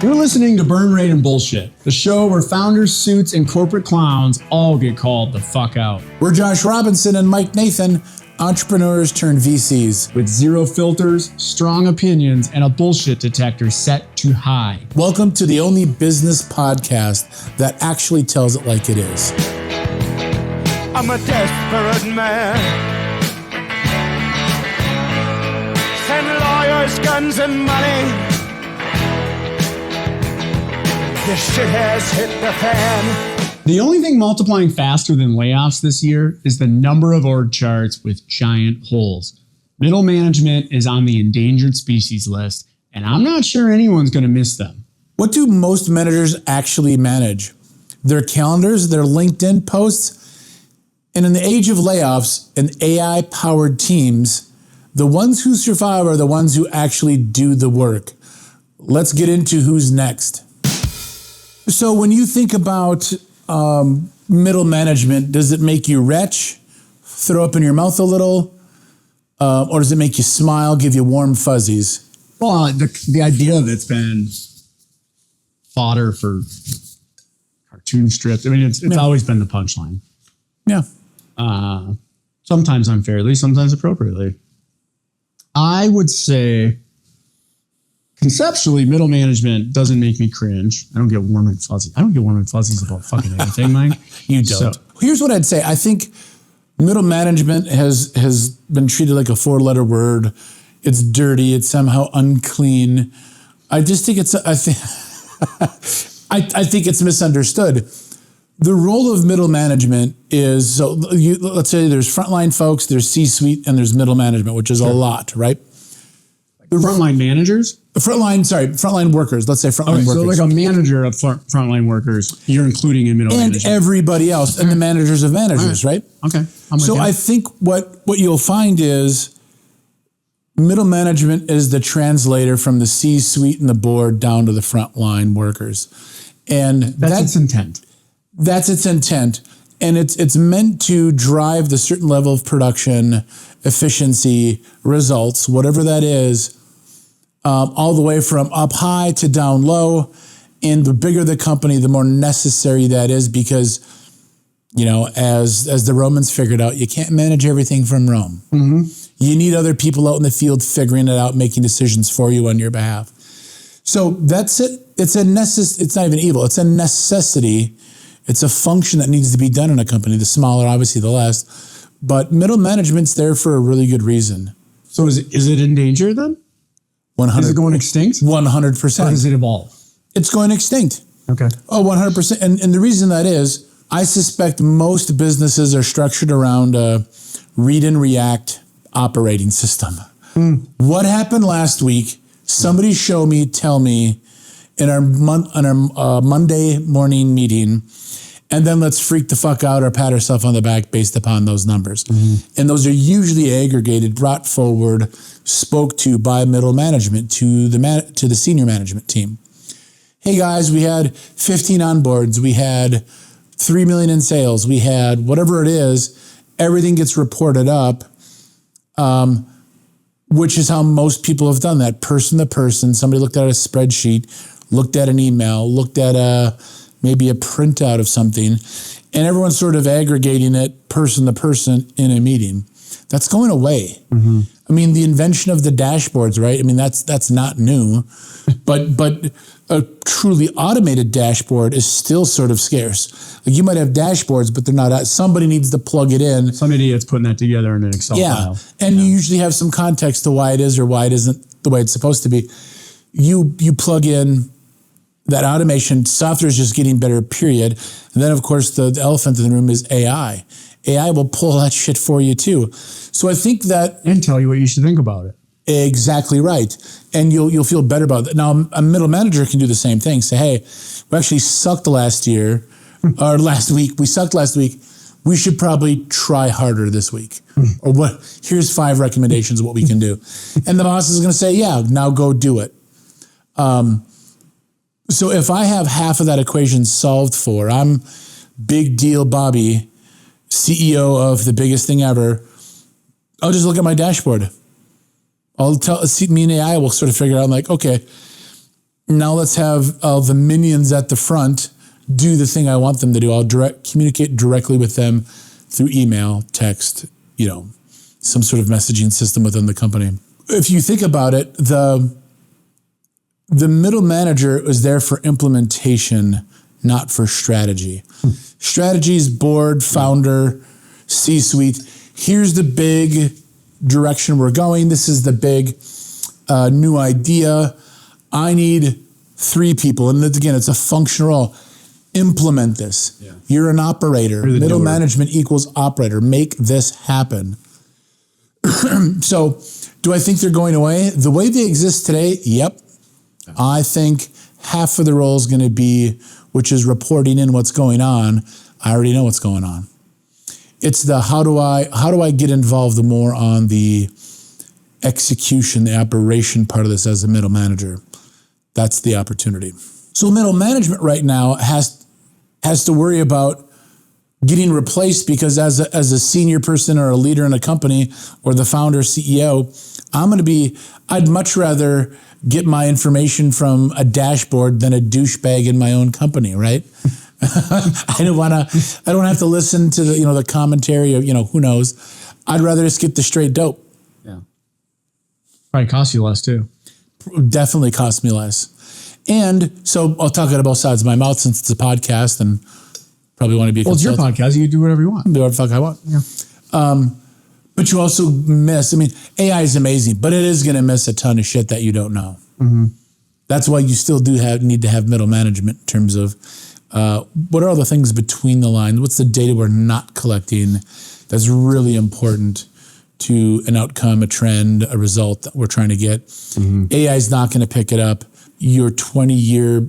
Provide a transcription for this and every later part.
You're listening to Burn Rate and Bullshit, the show where founders, suits, and corporate clowns all get called the fuck out. We're Josh Robinson and Mike Nathan, entrepreneurs turned VCs. With zero filters, strong opinions, and a bullshit detector set to high. Welcome to the only business podcast that actually tells it like it is. I'm a desperate man. Send lawyers, guns, and money. This shit has hit the fan. The only thing multiplying faster than layoffs this year is the number of org charts with giant holes. Middle management is on the endangered species list, and I'm not sure anyone's going to miss them. What do most managers actually manage? Their calendars, their LinkedIn posts? And in the age of layoffs and AI-powered teams, the ones who survive are the ones who actually do the work. Let's get into who's next. So when you think about middle management, does it make you retch, throw up in your mouth a little, or does it make you smile, give you warm fuzzies? Well, the idea of it's been fodder for cartoon strips. I mean, it's always been the punchline. Yeah. Sometimes unfairly, sometimes appropriately. I would say conceptually, middle management doesn't make me cringe. I don't get warm and fuzzy. I don't get warm and fuzzies about fucking anything, Mike. You don't. So, here's what I'd say. I think middle management has been treated like a four-letter word. It's dirty. It's somehow unclean. I just think I think it's misunderstood. The role of middle management is, let's say there's frontline folks, there's C-suite, and there's middle management, which is a lot, right? Frontline managers? Frontline workers. Let's say frontline workers. So like a manager of frontline workers, you're including in middle management. And everybody else, and the managers of managers, right? Okay. So I think what you'll find is middle management is the translator from the C-suite and the board down to the frontline workers. And that's its intent. That's its intent. And it's meant to drive the certain level of production, efficiency, results, whatever that is, all the way from up high to down low. And the bigger the company, the more necessary that is because, you know, as the Romans figured out, you can't manage everything from Rome. Mm-hmm. You need other people out in the field figuring it out, making decisions for you on your behalf. So that's it. It's not even evil. It's a necessity. It's a function that needs to be done in a company. The smaller, obviously, the less. But middle management's there for a really good reason. So is it in danger then? 100%. Is it going extinct? 100%. Or does it evolve? It's going extinct. Okay. Oh, 100%. And the reason that is, I suspect most businesses are structured around a read and react operating system. What happened last week? Somebody tell me in our Monday morning meeting, and then let's freak the fuck out or pat ourselves on the back based upon those numbers. Mm-hmm. And those are usually aggregated, brought forward, spoke to by middle management to the senior management team. Hey guys, we had 15 onboards. We had 3 million in sales. We had whatever it is. Everything gets reported up, which is how most people have done that, person to person. Somebody looked at a spreadsheet, looked at an email, looked at maybe a printout of something, and everyone's sort of aggregating it person to person in a meeting. That's going away. Mm-hmm. I mean, the invention of the dashboards, right? I mean, that's not new, but a truly automated dashboard is still sort of scarce. Like you might have dashboards, but they're not. Somebody needs to plug it in. Some idiot's putting that together in an Excel file. And you usually have some context to why it is or why it isn't the way it's supposed to be. You plug in that automation. Software is just getting better, period. And then, of course, the elephant in the room is AI. AI will pull that shit for you too. So I think that... And tell you what you should think about it. Exactly right. And you'll feel better about it. Now, a middle manager can do the same thing. Say, hey, we actually sucked last year, or last week. We sucked last week. We should probably try harder this week. Or here's 5 recommendations of what we can do. And the boss is going to say, yeah, now go do it. So if I have half of that equation solved for, I'm big deal Bobby, CEO of the biggest thing ever, I'll just look at my dashboard. Me and AI will sort of figure out, I'm like, okay, Now let's have the minions at the front do the thing I want them to do. I'll communicate directly with them through email, text, some sort of messaging system within the company. If you think about it, the middle manager is there for implementation, not for strategy. Strategies, board, founder, C-suite. Here's the big direction we're going. This is the big new idea. I need 3 people. And again, it's a functional role. Implement this. Yeah. You're an operator. Middle management equals operator. Make this happen. So do I think they're going away? The way they exist today, yep. I think half of the role is going to be, which is reporting in what's going on. I already know what's going on. It's the how do I get involved more on the execution, the operation part of this as a middle manager. That's the opportunity. So middle management right now has to worry about getting replaced because as a senior person or a leader in a company or the founder, CEO, I'd much rather get my information from a dashboard than a douchebag in my own company, right? I don't have to listen to the commentary of, who knows. I'd rather just get the straight dope. Yeah. Probably cost you less too. Definitely cost me less. And so I'll talk out of both sides of my mouth since it's a podcast and probably want to be a consultant. Well, it's your podcast. You can do whatever you want. Do whatever the fuck I want. Yeah. But you also miss, AI is amazing, but it is going to miss a ton of shit that you don't know. Mm-hmm. That's why you still need to have middle management in terms of what are all the things between the lines? What's the data we're not collecting that's really important to an outcome, a trend, a result that we're trying to get? Mm-hmm. AI is not going to pick it up. Your 20-year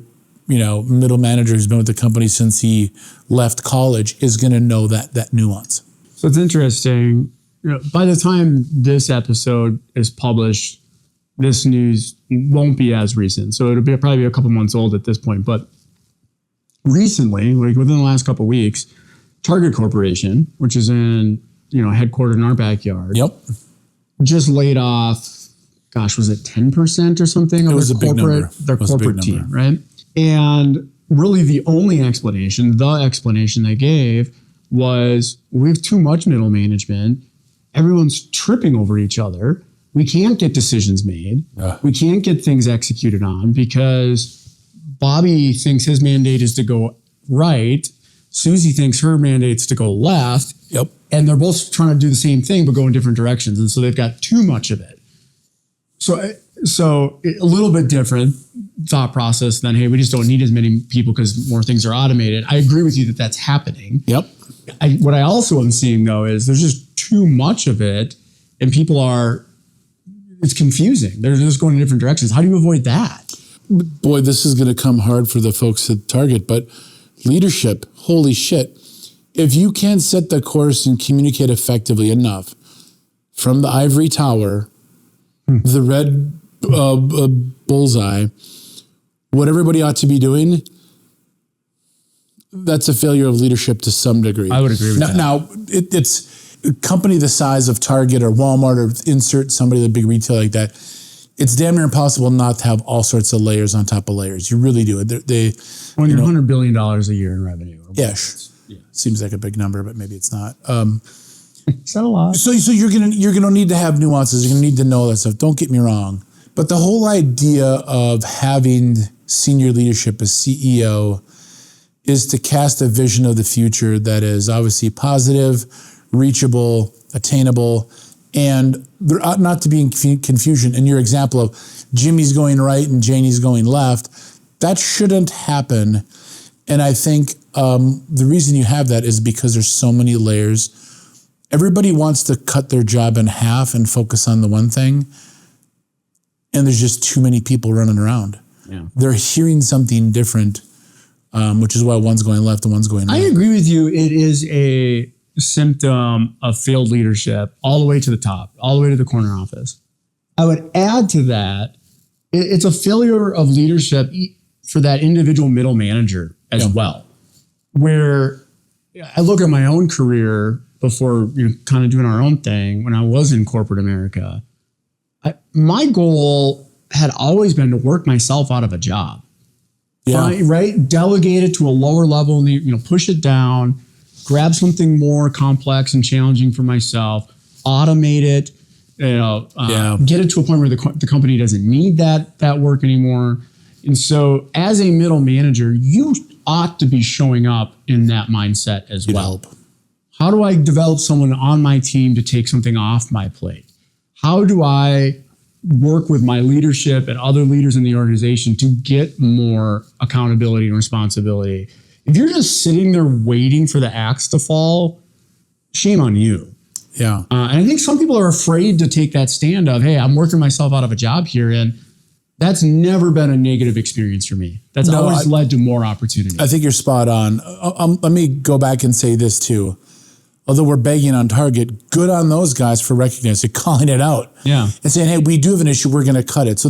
middle manager who's been with the company since he left college is going to know that nuance. So it's interesting. By the time this episode is published, this news won't be as recent. So it'll probably be a couple months old at this point. But recently, like within the last couple of weeks, Target Corporation, which is headquartered in our backyard, yep, just laid off, was it 10% or something? It was a big number. Their corporate team, right? And really the explanation they gave was we have too much middle management. Everyone's tripping over each other. We can't get decisions made. We can't get things executed on because Bobby thinks his mandate is to go right. Susie thinks her mandate's to go left. Yep. And they're both trying to do the same thing, but go in different directions. And so they've got too much of it. So a little bit different thought process than, hey, we just don't need as many people because more things are automated. I agree with you that that's happening. Yep. What I also am seeing though is there's just too much of it and it's confusing. They're just going in different directions. How do you avoid that? Boy, this is going to come hard for the folks at Target, but leadership, holy shit. If you can't set the course and communicate effectively enough from the ivory tower, the red bullseye, what everybody ought to be doing, that's a failure of leadership to some degree. I would agree with that. Now, it's a company the size of Target or Walmart or insert somebody, the big retailer like that, it's damn near impossible not to have all sorts of layers on top of layers. You really do. When you're $100 billion a year in revenue. Yeah. Seems like a big number, but maybe it's not. Is that a lot? So you're gonna need to have nuances. You're gonna need to know that stuff. Don't get me wrong, but the whole idea of having senior leadership as CEO is to cast a vision of the future that is obviously positive, reachable, attainable, and there ought not to be confusion. In your example of Jimmy's going right and Janie's going left, that shouldn't happen. And I think the reason you have that is because there's so many layers. Everybody wants to cut their job in half and focus on the one thing. And there's just too many people running around. Yeah. They're hearing something different, which is why one's going left and one's going right. I agree with you. It is a symptom of failed leadership all the way to the top, all the way to the corner office. I would add to that, it's a failure of leadership for that individual middle manager as well, where I look at my own career before kind of doing our own thing when I was in corporate America. My goal had always been to work myself out of a job. Yeah. Right? Delegate it to a lower level and, push it down, grab something more complex and challenging for myself, automate it, get it to a point where the company doesn't need that work anymore. And so as a middle manager, you ought to be showing up in that mindset as well. Help. How do I develop someone on my team to take something off my plate? How do I work with my leadership and other leaders in the organization to get more accountability and responsibility? If you're just sitting there waiting for the axe to fall, shame on you. Yeah. And I think some people are afraid to take that stand of, hey, I'm working myself out of a job here. And that's never been a negative experience for me. That's always led to more opportunity. I think you're spot on. Let me go back and say this too. Although we're begging on target, good on those guys for recognizing, calling it out. Yeah. And saying, hey, we do have an issue, we're going to cut it. So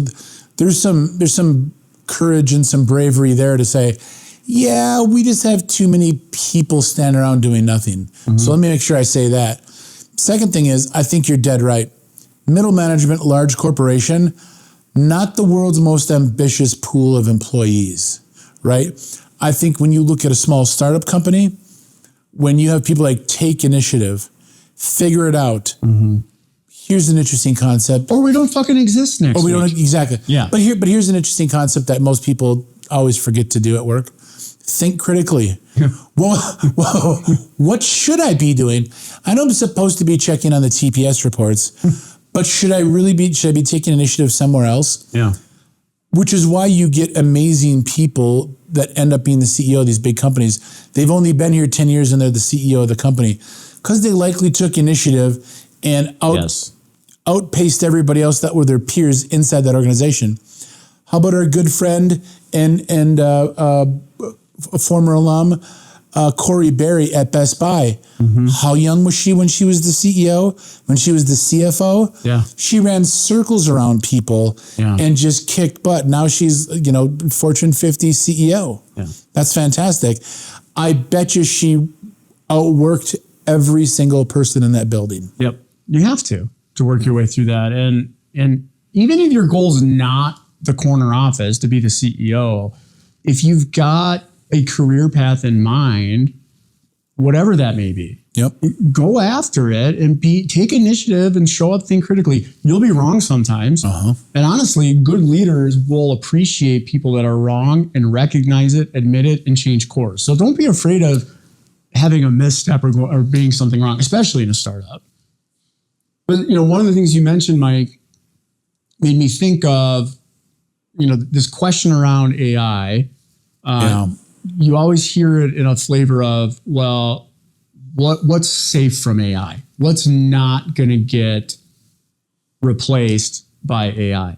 there's some courage and some bravery there to say, yeah, we just have too many people standing around doing nothing. Mm-hmm. So let me make sure I say that. Second thing is, I think you're dead right. Middle management, large corporation, not the world's most ambitious pool of employees, right? I think when you look at a small startup company, when you have people like take initiative, figure it out. Mm-hmm. Here's an interesting concept. Or we don't fucking exist next week. Don't exactly. Yeah. But here's an interesting concept that most people always forget to do at work. Think critically. Well, what should I be doing? I know I'm supposed to be checking on the TPS reports, but should I be taking initiative somewhere else? Yeah. Which is why you get amazing people that end up being the CEO of these big companies. They've only been here 10 years and they're the CEO of the company because they likely took initiative and outpaced everybody else that were their peers inside that organization. How about our good friend and a former alum, Corey Berry at Best Buy? Mm-hmm. How young was she when she was the CEO? When she was the CFO? Yeah. She ran circles around people and just kicked butt. Now she's, Fortune 50 CEO. Yeah. That's fantastic. I bet you she outworked every single person in that building. Yep. You have to work your way through that. And even if your goal is not the corner office to be the CEO, if you've got a career path in mind, whatever that may be, go after it and take initiative and show up, think critically. You'll be wrong sometimes. Uh-huh. And honestly, good leaders will appreciate people that are wrong and recognize it, admit it, and change course. So don't be afraid of having a misstep or being something wrong, especially in a startup. But, one of the things you mentioned, Mike, made me think of, this question around AI. You always hear it in a flavor of, well, what's safe from AI? What's not going to get replaced by AI?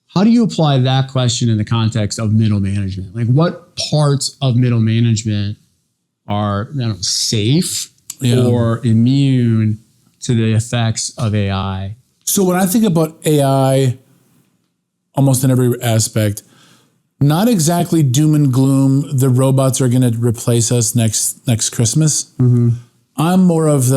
How do you apply that question in the context of middle management? Like, what parts of middle management are safe or immune to the effects of AI? So when I think about AI, almost in every aspect, not exactly doom and gloom, the robots are going to replace us next Christmas. Mm-hmm. I'm more of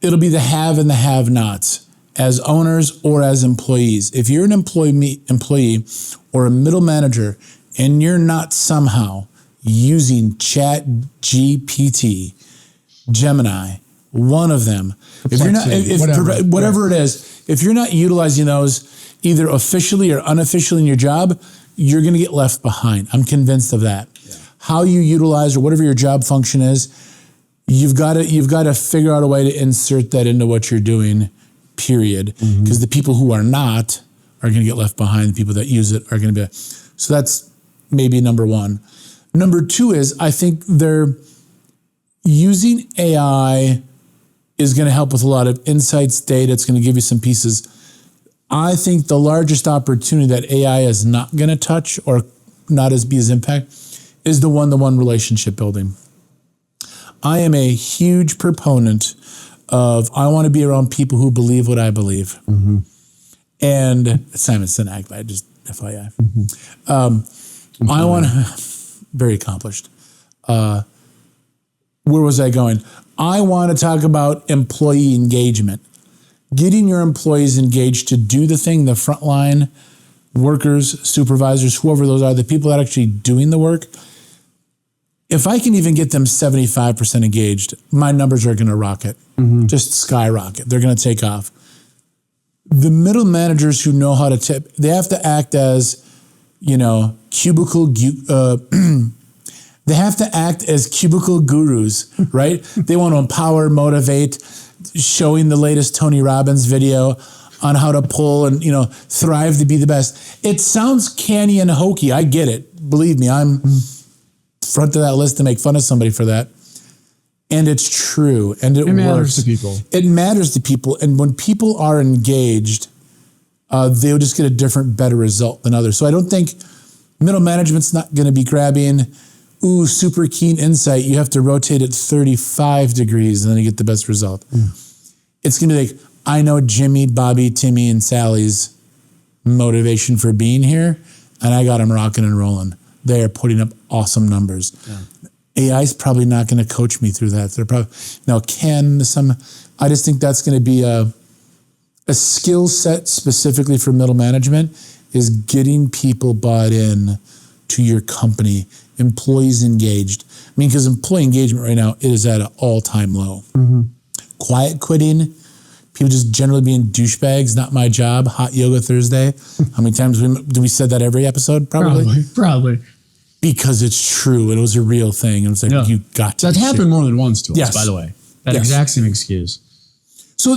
it'll be the have and the have-nots as owners or as employees. If you're an employee or a middle manager and you're not somehow using Chat GPT, Gemini, one of them, if you're not, whatever it is, if you're not utilizing those either officially or unofficially in your job, you're going to get left behind. I'm convinced of that. Yeah. How you utilize or whatever your job function is, you've got to figure out a way to insert that into what you're doing, period. Because the people who are not are going to get left behind. The people that use it are going to be. So that's maybe number one. Number two is I think they're using AI is going to help with a lot of insights, data. It's going to give you some pieces. I think the largest opportunity that AI is not going to touch or not be as impact is the one-to-one relationship building. I am a huge proponent of I want to be around people who believe what I believe. Mm-hmm. And Simon Sinek, I just FYI. Mm-hmm. I want to, very accomplished. Where was I going? I want to talk about employee engagement. getting your employees engaged to do the thing, the frontline workers, supervisors, whoever those are, the people that are actually doing the work, if I can even get them 75% engaged, my numbers are going to rocket, just skyrocket. They're going to take off. The middle managers who know how to tip, they have to act as, cubicle, they have to act as cubicle gurus, right? They want to empower, motivate, showing the latest Tony Robbins video on how to pull and, thrive to be the best. It sounds canny and hokey. I get it. Believe me, I'm front of that list to make fun of somebody for that. And it's true. And it matters works. to people. It matters to people. And when people are engaged, they'll just get a different, better result than others. So I don't think middle management's not going to be grabbing, super keen insight. You have to rotate it 35 degrees and then you get the best result. It's going to be like, I know Jimmy, Bobby, Timmy, and Sally's motivation for being here, and I got them rocking and rolling. They are putting up awesome numbers. AI is probably not going to coach me through that. They're probably I just think that's going to be a skill set specifically for middle management is getting people bought in to your company, employees engaged. I mean, because employee engagement right now, it is at an all-time low. Quiet quitting, people just generally being douchebags, not my job, hot yoga Thursday. How many times do we said that every episode? Probably. Because it's true. And it was a real thing. And it's like, you got to. That happened more than once to us, Yes. by the way. That exact same excuse. So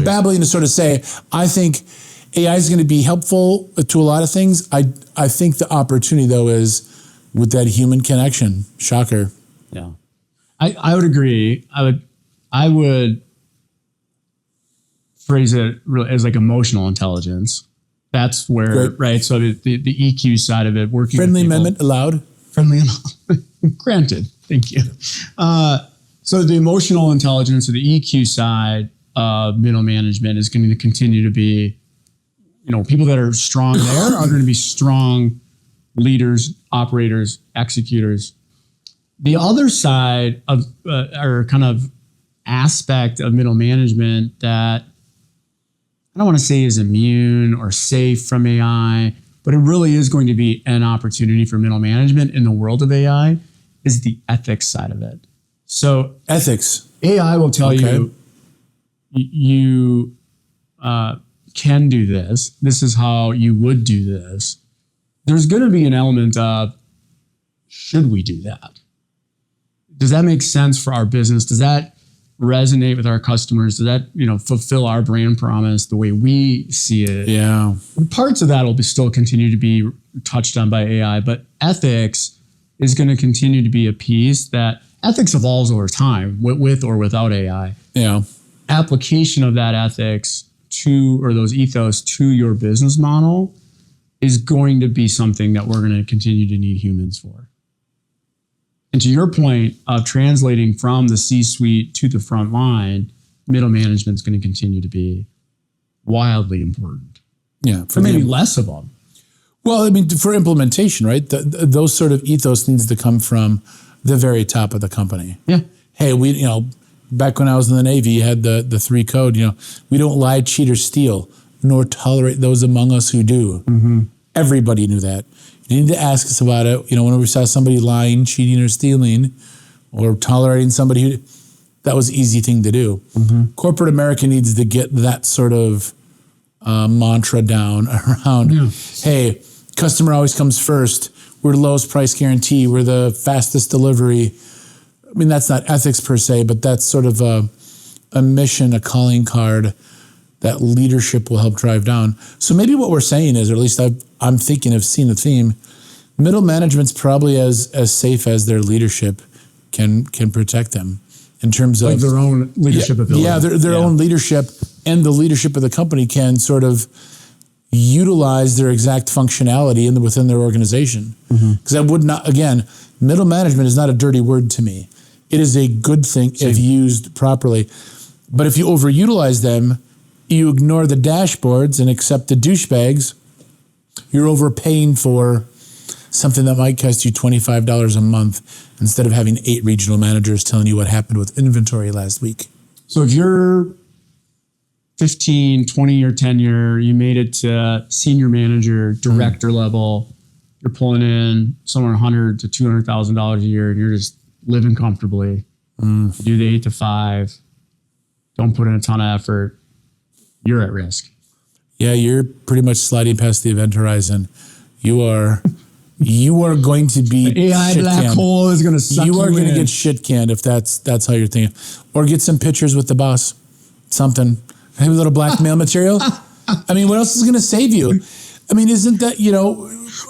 babbling to sort of say, I think AI is going to be helpful to a lot of things. I think the opportunity, though, is with that human connection. Shocker. Yeah. I would agree. I would phrase it as like emotional intelligence. That's where, right? So the EQ side of it, working friendly with people, amendment allowed. Friendly granted. Thank you. So the emotional intelligence or the EQ side of middle management is going to continue to be, people that are strong there are going to be strong leaders, operators, executors. The other side of or kind of aspect of middle management that I don't want to say is immune or safe from AI, but it really is going to be an opportunity for middle management in the world of AI is the ethics side of it. So ethics. AI will tell you can do this. This is how you would do this. There's going to be an element of, should we do that? Does that make sense for our business? Does that resonate with our customers? Does that, fulfill our brand promise the way we see it? Yeah. Parts of that will still continue to be touched on by AI, but ethics is going to continue to be a piece that ethics evolves over time with or without AI. Yeah. Application of that ethics or those ethos to your business model is going to be something that we're going to continue to need humans for. And to your point of translating from the C-suite to the front line, middle management is going to continue to be wildly important. Yeah. For maybe less of them. Well, I mean, for implementation, right? Those sort of ethos needs to come from the very top of the company. Yeah. Hey, back when I was in the Navy, you had the 3 code, we don't lie, cheat, or steal, nor tolerate those among us who do. Everybody knew that. You need to ask us about it. Whenever we saw somebody lying, cheating, or stealing, or tolerating somebody that was an easy thing to do. Corporate America needs to get that sort of mantra down around, hey, customer always comes first. We're the lowest price guarantee. We're the fastest delivery. I mean, that's not ethics per se, but that's sort of a mission, a calling card that leadership will help drive down. So maybe what we're saying is, or at least I'm thinking of seeing a theme, middle management's probably as safe as their leadership can protect them in terms of like their own leadership ability. Yeah, their own leadership and the leadership of the company can sort of utilize their exact functionality within their organization. Because I would not, again, middle management is not a dirty word to me. It is a good thing if used properly. But if you overutilize them, you ignore the dashboards and accept the douchebags, you're overpaying for something that might cost you $25 a month instead of having 8 regional managers telling you what happened with inventory last week. So if you're 15, 20-year tenure, you made it to senior manager, director level, you're pulling in somewhere $100,000 to $200,000 a year, and you're just living comfortably. You do the 8 to 5, don't put in a ton of effort, you're at risk. Yeah, you're pretty much sliding past the event horizon. You are going to be the AI shit black canned. hole is going to suck You are in. going to get shit canned if that's how you're thinking. Or get some pictures with the boss. Something. Maybe a little blackmail material. I mean, what else is going to save you? I mean, isn't that,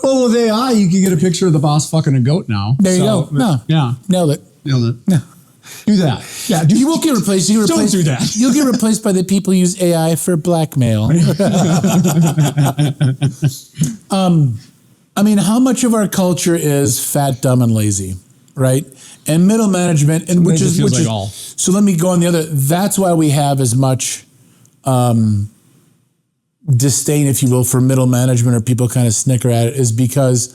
Well, with AI, you can get a picture of the boss fucking a goat now. There you go. No. Yeah. Nailed it. Yeah. Do that. Yeah. You won't get replaced. Don't do that. You'll get replaced by the people who use AI for blackmail. I mean, how much of our culture is fat, dumb, and lazy, right? And middle management, and which is all. So let me go on the other. That's why we have as much disdain, if you will, for middle management, or people kind of snicker at it, is because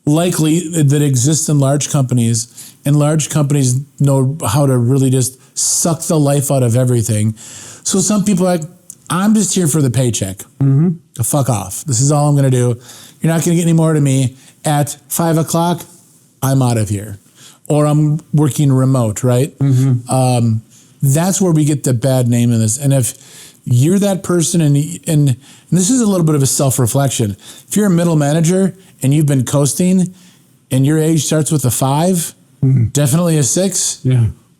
likely that exists in large companies, and large companies know how to really just suck the life out of everything. So some people are like, I'm just here for the paycheck. Fuck off. This is all I'm going to do. You're not going to get any more to me. At 5 o'clock, I'm out of here. Or I'm working remote, right? That's where we get the bad name in this. And if you're that person, and this is a little bit of a self-reflection. If you're a middle manager and you've been coasting and your age starts with a 5, definitely a 6,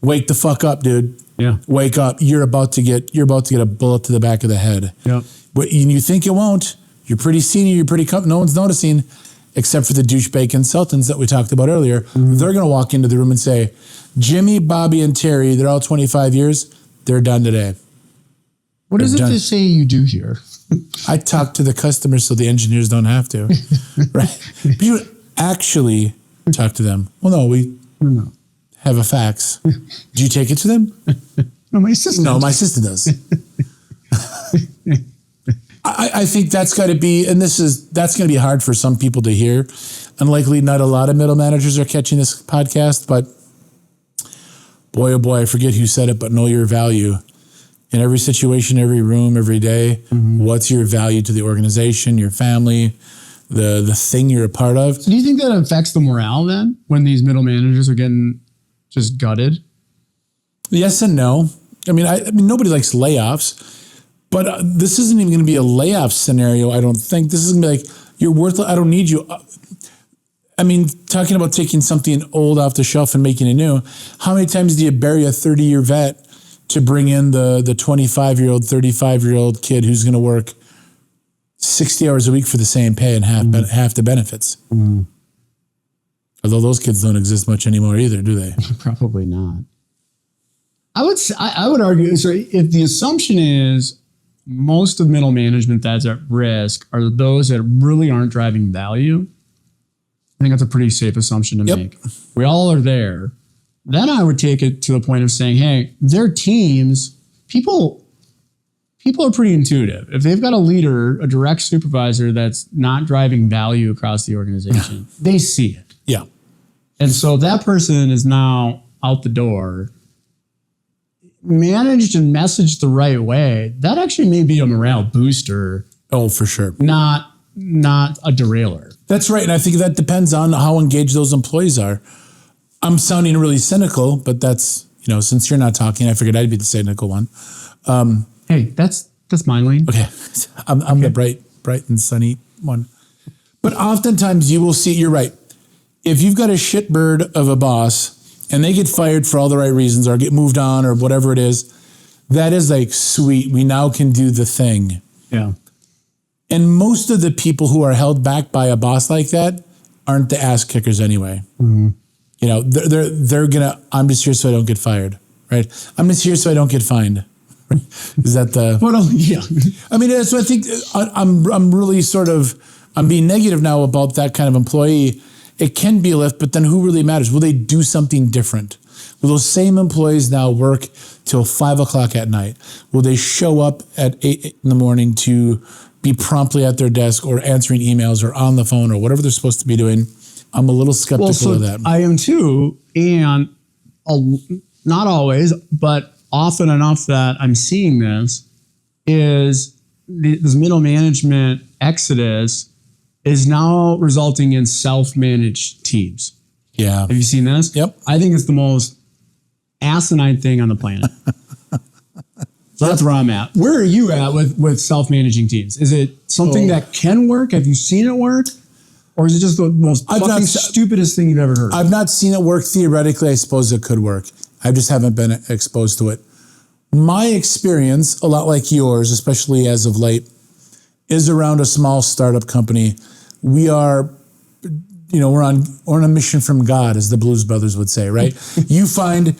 wake the fuck up, dude. Yeah. Wake up. You're about to get a bullet to the back of the head. Yep. But you think it won't. You're pretty senior. You're pretty no one's noticing, except for the douchebag consultants that we talked about earlier. They're going to walk into the room and say, Jimmy, Bobby, and Terry, they're all 25 years. They're done today. What is it they say you do here? I talk to the customers so the engineers don't have to. Right? But you actually talk to them. Well, no, we have a fax. Do you take it to them? No, my sister. No, my sister does. I think that's got to be, and that's going to be hard for some people to hear. Unlikely, not a lot of middle managers are catching this podcast, but boy, oh boy, I forget who said it, but know your value. In every situation, every room, every day, what's your value to the organization, your family, the thing you're a part of? So do you think that affects the morale then, when these middle managers are getting just gutted? Yes and no. I mean, nobody likes layoffs. But this isn't even going to be a layoff scenario, I don't think. This is going to be like, you're worthless, I don't need you. I mean, talking about taking something old off the shelf and making it new, how many times do you bury a 30-year vet to bring in the 25-year-old, 35-year-old kid who's going to work 60 hours a week for the same pay and half the benefits? Although those kids don't exist much anymore either, do they? Probably not. I would argue, so if the assumption is most of middle management that's at risk are those that really aren't driving value, I think that's a pretty safe assumption to make. We all are there. Then I would take it to the point of saying, hey, their teams, people are pretty intuitive. If they've got a leader, a direct supervisor that's not driving value across the organization, they see it. Yeah. And so that person is now out the door. Managed and messaged the right way, that actually may be a morale booster. Oh, for sure. Not a derailer. That's right. And I think that depends on how engaged those employees are. I'm sounding really cynical, but that's, since you're not talking, I figured I'd be the cynical one. Hey, that's my lane. Okay. I'm the bright and sunny one. But oftentimes you will see, you're right. If you've got a shitbird of a boss and they get fired for all the right reasons or get moved on or whatever it is, that is like, sweet, we now can do the thing. Yeah. And most of the people who are held back by a boss like that aren't the ass kickers anyway. They're gonna, I'm just here so I don't get fired, right? I'm just here so I don't get fined. Is that the... Well, yeah. I mean, so I think I'm really I'm being negative now about that kind of employee. It can be a lift, but then who really matters? Will they do something different? Will those same employees now work till 5 o'clock at night? Will they show up at 8 in the morning to be promptly at their desk or answering emails or on the phone or whatever they're supposed to be doing? I'm a little skeptical of that. I am too. And not always, but often enough that I'm seeing this is this middle management exodus is now resulting in self-managed teams. Yeah. Have you seen this? Yep. I think it's the most asinine thing on the planet. So that's where I'm at. Where are you at with self-managing teams? Is it something that can work? Have you seen it work? Or is it just the most fucking stupidest thing you've ever heard? I've not seen it work. Theoretically, I suppose it could work. I just haven't been exposed to it. My experience, a lot like yours, especially as of late, is around a small startup company. We are, we're on a mission from God, as the Blues Brothers would say, right? You find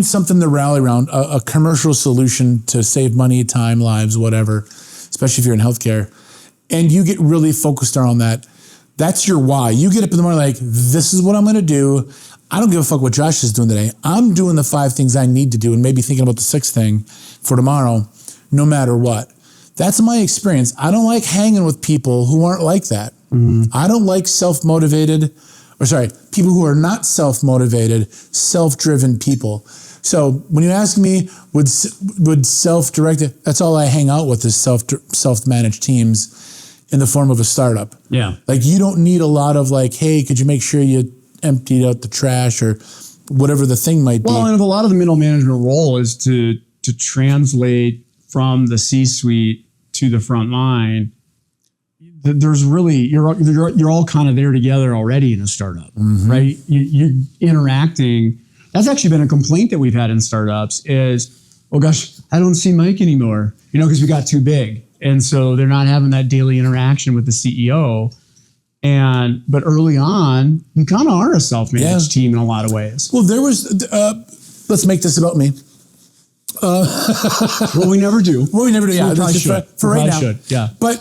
something to rally around, a commercial solution to save money, time, lives, whatever, especially if you're in healthcare, and you get really focused on that. That's your why. You get up in the morning like, this is what I'm going to do. I don't give a fuck what Josh is doing today. I'm doing the 5 things I need to do and maybe thinking about the 6th thing for tomorrow, no matter what. That's my experience. I don't like hanging with people who aren't like that. Mm-hmm. I don't like people who are not self-motivated, self-driven people. So when you ask me, would self-directed, that's all I hang out with is self-managed teams in the form of a startup. Yeah. Like you don't need a lot of like, hey, could you make sure you emptied out the trash or whatever the thing might be. Well, and if a lot of the middle management role is to translate from the C-suite to the front line, there's really, you're all kind of there together already in a startup, mm-hmm. right? You're interacting. That's actually been a complaint that we've had in startups is, oh gosh, I don't see Mike anymore, because we got too big. And so they're not having that daily interaction with the CEO. But early on, you kind of are a self-managed team in a lot of ways. Well, there was, let's make this about me. Well, we never do. Yeah, for right now. Should. Yeah. But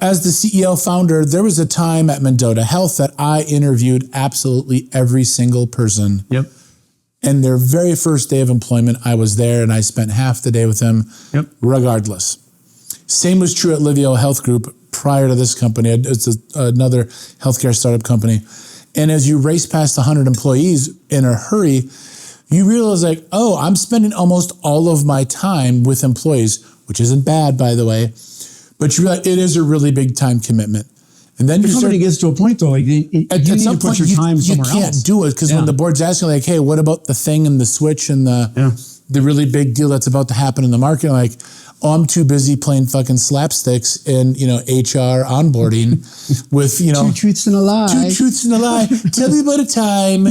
as the CEO founder, there was a time at Mendota Health that I interviewed absolutely every single person. Yep. And their very first day of employment, I was there and I spent half the day with them. Yep. Regardless. Same was true at Livio Health Group prior to this company. It's another healthcare startup company. And as you race past 100 employees in a hurry, you realize like, oh, I'm spending almost all of my time with employees, which isn't bad, by the way. But you realize it is a really big time commitment. And then somebody gets to a point though, like you need to put your time somewhere else. You can't do it because when the board's asking like, hey, what about the thing and the switch and the really big deal that's about to happen in the market? Like, oh, I'm too busy playing fucking slapsticks in, HR onboarding with, 2 truths and a lie. 2 truths and a lie. Tell me about a time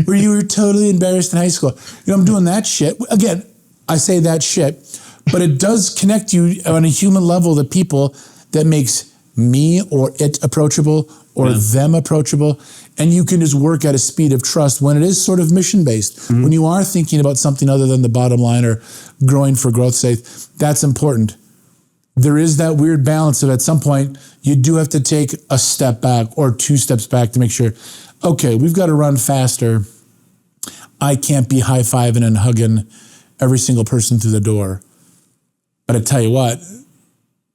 where you were totally embarrassed in high school. I'm doing that shit. Again, I say that shit, but it does connect you on a human level to people that makes me or it approachable or them approachable. And you can just work at a speed of trust when it is sort of mission-based. Mm-hmm. When you are thinking about something other than the bottom line or growing for growth's sake, that's important. There is that weird balance of at some point, you do have to take a step back or 2 steps back to make sure, okay, we've got to run faster. I can't be high-fiving and hugging every single person through the door. But I tell you what,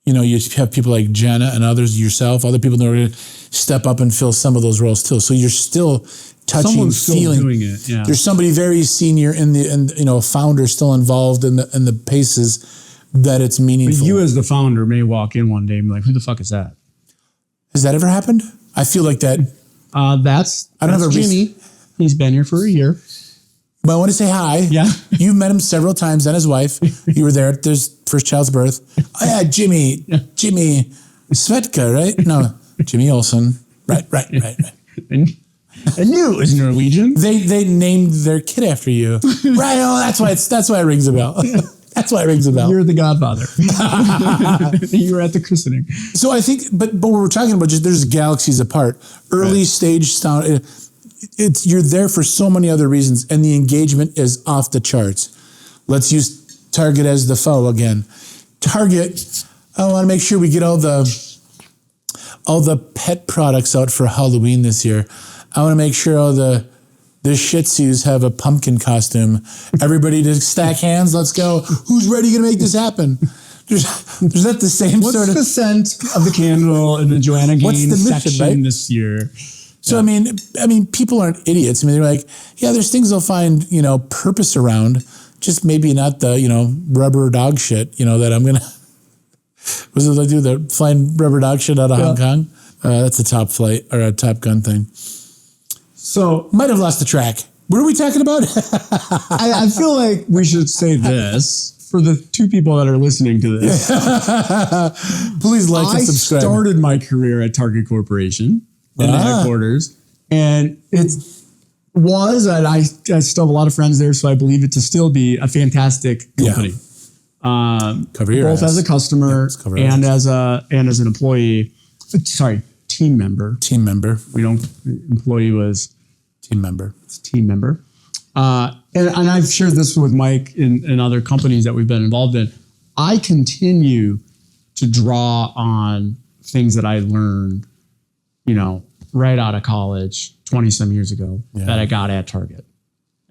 you have people like Jenna and others, yourself, other people that are going to step up and fill some of those roles too. So you're still touching, someone's feeling. Still doing it. Yeah. There's somebody very senior a founder still involved in the paces that it's meaningful. But you as the founder may walk in one day and be like, who the fuck is that? Has that ever happened? I feel like that. That's Jimmy. He's been here for a year. But I want to say hi. Yeah. You've met him several times and his wife. You were there at his first child's birth. Oh yeah, Jimmy Svetka, right? No, Jimmy Olsen. Right. I knew it was Norwegian. They named their kid after you. Right. Oh, that's why it rings a bell. That's why it rings a bell. You're the godfather. You were at the christening. So I think, but what we're talking about, just there's galaxies apart. Early stage sound. You're there for so many other reasons, and the engagement is off the charts. Let's use Target as the foe again. Target, I want to make sure we get all the pet products out for Halloween this year. I want to make sure all the Shih Tzus have a pumpkin costume. Everybody to stack hands. Let's go. Who's ready to make this happen? There's not the same What's sort of... What's the scent of the candle in the Joanna Gaines section right? this year? So, I mean, people aren't idiots. I mean, they're like, yeah, there's things they'll find, purpose around. just maybe not the, rubber dog shit, that I'm going to, was it I do the flying rubber dog shit out of Hong Kong? That's a Top Flight or a Top Gun thing. So might have lost the track. What are we talking about? I feel like we should say this for the two people that are listening to this. Please like and subscribe. I started my career at Target Corporation in the headquarters, and and I still have a lot of friends there, so I believe it to still be a fantastic company. Cover your both ass. as a customer and as an employee. Sorry, team member. Team member. Employee was team member. It's team member. And I've shared this with Mike in other companies that we've been involved in. I continue to draw on things that I learned, right out of college 20 some years ago that I got at Target.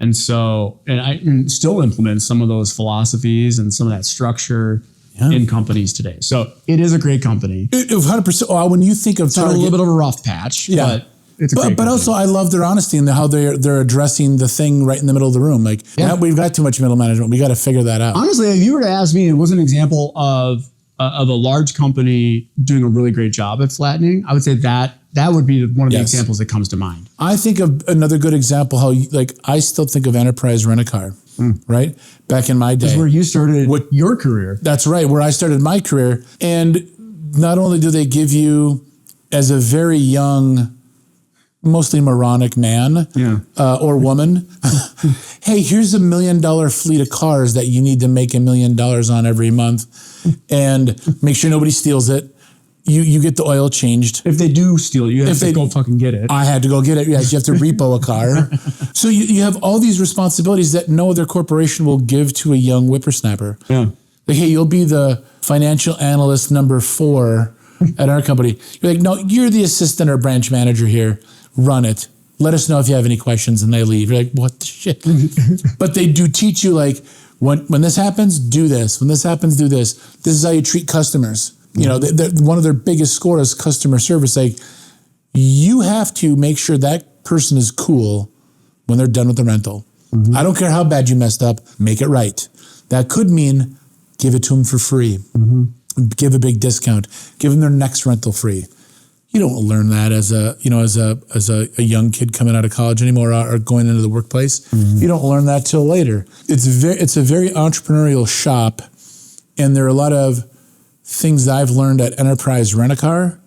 And so, and I still implement some of those philosophies and some of that structure in companies today. So it is a great company. 100%. When you think of it's Target, a little bit of a rough patch, but it's a great but also I love their honesty and how they're addressing the thing right in the middle of the room. Like, we've got too much middle management. We got to figure that out. Honestly, if you were to ask me, it was an example of a large company doing a really great job at flattening. I would say that would be one of the examples that comes to mind. I think of another good example, I still think of Enterprise Rent-A-Car, right? Back in my day. That's where you started your career. That's right, where I started my career. And not only do they give you, as a very young, mostly moronic man or woman, hey, here's $1 million fleet of cars that you need to make $1 million on every month, and make sure nobody steals it. You get the oil changed. If they do steal, you have to go fucking get it. I had to go get it. Yeah, you have to repo a car. So you have all these responsibilities that no other corporation will give to a young whippersnapper. Yeah. Like, hey, you'll be the financial analyst number 4 at our company. You're like, no, you're the assistant or branch manager here. Run it. Let us know if you have any questions, and they leave. You're like, what the shit? But they do teach you, like, when this happens, do this. When this happens, do this. This is how you treat customers. One of their biggest score is customer service. Like, you have to make sure that person is cool when they're done with the rental. I don't care how bad you messed up, make it right. That could mean give it to them for free. Give a big discount. Give them their next rental free. You don't learn that as a young kid coming out of college anymore or going into the workplace. You don't learn that till later. It's a very entrepreneurial shop, and there are a lot of things that I've learned at Enterprise Rent-A-Car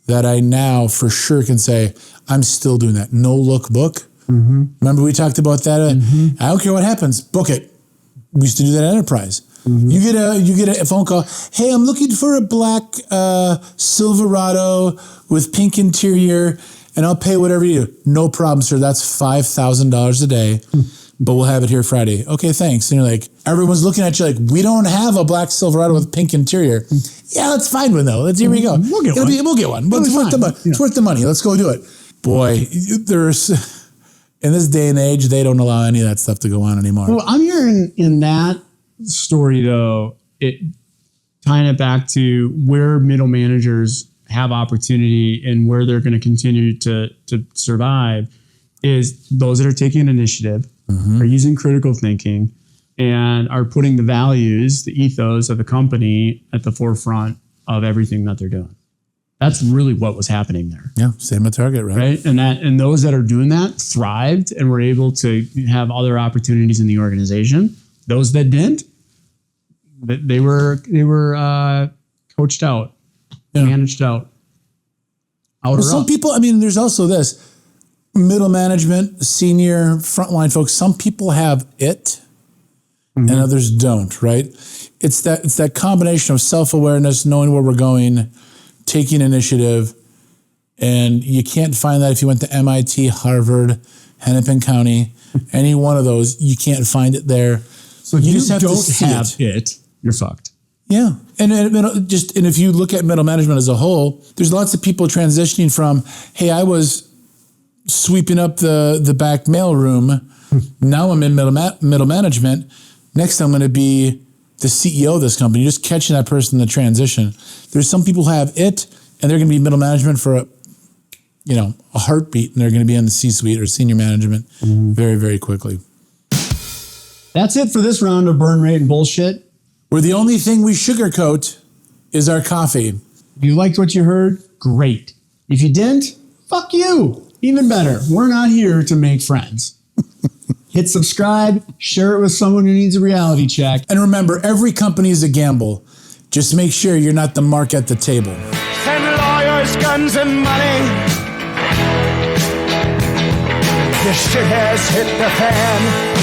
that I now for sure can say, I'm still doing that. No look book. Remember we talked about that? I don't care what happens, book it. We used to do that at Enterprise. You get a phone call. Hey, I'm looking for a black Silverado with pink interior, and I'll pay whatever you do. No problem, sir. That's $5,000 a day. But we'll have it here Friday. Okay, thanks. And you're like, everyone's looking at you like, we don't have a black Silverado with pink interior. Yeah, let's find one though. Here we go. We'll get one. It's worth the money. Let's go do it. Boy, there's in this day and age, they don't allow any of that stuff to go on anymore. Well, I'm hearing in that story though, tying it back to where middle managers have opportunity and where they're going to continue to survive is those that are taking initiative, are using critical thinking, and are putting the values, the ethos of the company at the forefront of everything that they're doing. That's really what was happening there. Yeah, same at Target, right? And those that are doing that thrived and were able to have other opportunities in the organization. Those that didn't, they were coached out, managed out. Some people, there's also this. Middle management, senior, frontline folks, some people have it and others don't, right? It's that combination of self-awareness, knowing where we're going, taking initiative, and you can't find that if you went to MIT, Harvard, Hennepin County, any one of those, you can't find it there. So if you just don't have it, you're fucked. Yeah. And if you look at middle management as a whole, there's lots of people transitioning from, hey, I was sweeping up the back mailroom. Now I'm in middle management. Next, I'm going to be the CEO of this company. You're just catching that person in the transition. There's some people who have it, and they're going to be middle management for a heartbeat, and they're going to be in the C-suite or senior management very, very quickly. That's it for this round of burn rate and bullshit. Where the only thing we sugarcoat is our coffee. If you liked what you heard, great. If you didn't, fuck you. Even better, we're not here to make friends. Hit subscribe, share it with someone who needs a reality check. And remember, every company is a gamble. Just make sure you're not the mark at the table. Send lawyers, guns, and money. This shit has hit the fan.